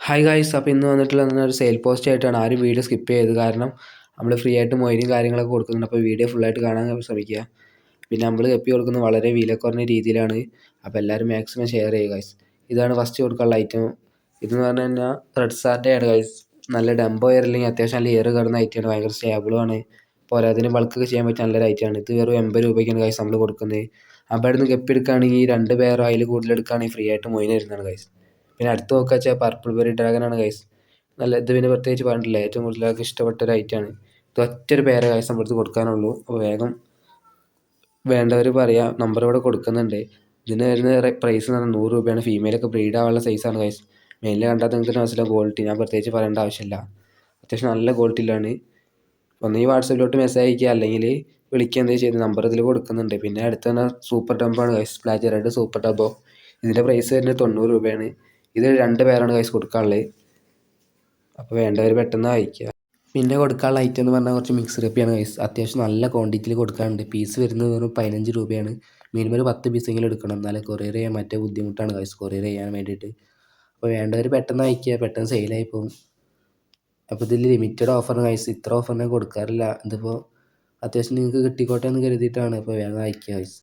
Hi guys, അപ്പോൾ ഇന്ന് വന്നിട്ടുള്ള ഒരു സെയിൽ പോസ്റ്റ് ആയിട്ടാണ്. ആരും വീഡിയോ സ്കിപ്പ് ചെയ്ത്, കാരണം നമ്മൾ ഫ്രീ ആയിട്ട് മൊയിലും കാര്യങ്ങളൊക്കെ കൊടുക്കുന്നുണ്ട്. അപ്പോൾ വീഡിയോ ഫുള്ളായിട്ട് കാണാൻ ശ്രമിക്കുക. പിന്നെ നമ്മൾ കപ്പി കൊടുക്കുന്നത് വളരെ വില കുറഞ്ഞ രീതിയിലാണ്. അപ്പോൾ എല്ലാവരും മാക്സിമം ഷെയർ ചെയ്യുക ഗൈസ്. ഇതാണ് ഫസ്റ്റ് കൊടുക്കാനുള്ള ഐറ്റം. ഇതെന്ന് പറഞ്ഞു കഴിഞ്ഞാൽ റെഡ് സാറ്റയാണ് ഗൈസ്. നല്ല ഡംബോ എയറില്ലെങ്കിൽ അത്യാവശ്യം നല്ല എയർ കയറുന്ന ഐറ്റമാണ്. ഭയങ്കര സ്റ്റേബിളുമാണ്. പോരാ അതിന് ബൾക്കൊക്കെ ചെയ്യാൻ പറ്റിയ നല്ലൊരു ഐറ്റമാണ്. ഇത് വെറും 80 രൂപയ്ക്കാണ് ഗൈസ് നമ്മൾ കൊടുക്കുന്നത്. അപ്പോൾ അവിടെ നിന്ന് കപ്പി എടുക്കുകയാണെങ്കിൽ 2 പേരോ അതിൽ കൂടുതൽ എടുക്കുകയാണെങ്കിൽ ഫ്രീ ആയിട്ട് മൊയിന് വരുന്നതാണ് ഗൈസ്. പിന്നെ അടുത്ത് നോക്കുക വെച്ചാൽ പർപ്പിൾ ബെറി ഡ്രാഗനാണ് ഗൈസ്. നല്ല ഇത് പിന്നെ പ്രത്യേകിച്ച് പറഞ്ഞിട്ടില്ല, ഏറ്റവും കൂടുതൽ ആൾക്ക് ഇഷ്ടപ്പെട്ട ഒരു ഐറ്റമാണ്. ഇത് ഒറ്റൊരു പേരെ ഗൈസ് നമ്മുടെ അടുത്ത് കൊടുക്കാനുള്ളൂ. അപ്പോൾ വേഗം വേണ്ടവർ പറയാം, നമ്പർ ഇവിടെ കൊടുക്കുന്നുണ്ട്. ഇതിന് വരുന്ന പ്രൈസ് എന്ന് പറഞ്ഞാൽ 100 രൂപയാണ്. ഫീമെയിലൊക്കെ ബ്രീഡ് ആവാനുള്ള സൈസാണ് ഗൈസ്. മെയിലിൽ കണ്ടാൽ നിങ്ങൾക്ക് മനസ്സിലാവും ക്വാളിറ്റി. ഞാൻ പ്രത്യേകിച്ച് പറയേണ്ട ആവശ്യമില്ല. അത്യാവശ്യം നല്ല ക്വാളിറ്റിയിലാണ്. ഒന്ന് ഈ വാട്സപ്പിലോട്ട് മെസ്സേജ് അയക്കുക, അല്ലെങ്കിൽ വിളിക്കുക എന്തെങ്കിലും ചെയ്ത് നമ്പർ ഇതിൽ കൊടുക്കുന്നുണ്ട്. പിന്നെ അടുത്ത് തന്നെ സൂപ്പർ ഡംബാണ് ഗൈസ്. സ്പ്ലാച്ച് റെഡ് സൂപ്പർ ഡംബോ. ഇതിൻ്റെ പ്രൈസ് വരുന്നത് 90 രൂപയാണ്. ഇത് 2 പേരാണ് ഗൈസ് കൊടുക്കാനുള്ളത്. അപ്പോൾ വേണ്ടവർ പെട്ടെന്ന് അയക്കുക. പിന്നെ കൊടുക്കാനുള്ള ഐറ്റം എന്ന് പറഞ്ഞാൽ കുറച്ച് മിക്സ് കപ്പിയാണ് ഗൈസ്. അത്യാവശ്യം നല്ല ക്വാണ്ടിറ്റിയിൽ കൊടുക്കാനുണ്ട്. പീസ് വരുന്നത് വെറും 15 രൂപയാണ്. മിനിമം ഒരു 10 പീസെങ്കിലും എടുക്കണം, എന്നാലേ കൊറിയർ ചെയ്യാൻ മറ്റേ ബുദ്ധിമുട്ടാണ് ഗൈസ്, കൊറിയർ ചെയ്യാൻ വേണ്ടിയിട്ട്. അപ്പോൾ വേണ്ടവർ പെട്ടെന്ന് അയക്കുക, പെട്ടെന്ന് സെയിലായി പോകും. അപ്പോൾ ഇതിൽ ലിമിറ്റഡ് ഓഫറാണ് ഗൈസ്. ഇത്ര ഓഫറിനെ കൊടുക്കാറില്ല. ഇതിപ്പോൾ അത്യാവശ്യം നിങ്ങൾക്ക് കിട്ടിക്കോട്ടെ എന്ന് കരുതിയിട്ടാണ്. അപ്പോൾ വേഗം അയക്കുക ഗൈസ്.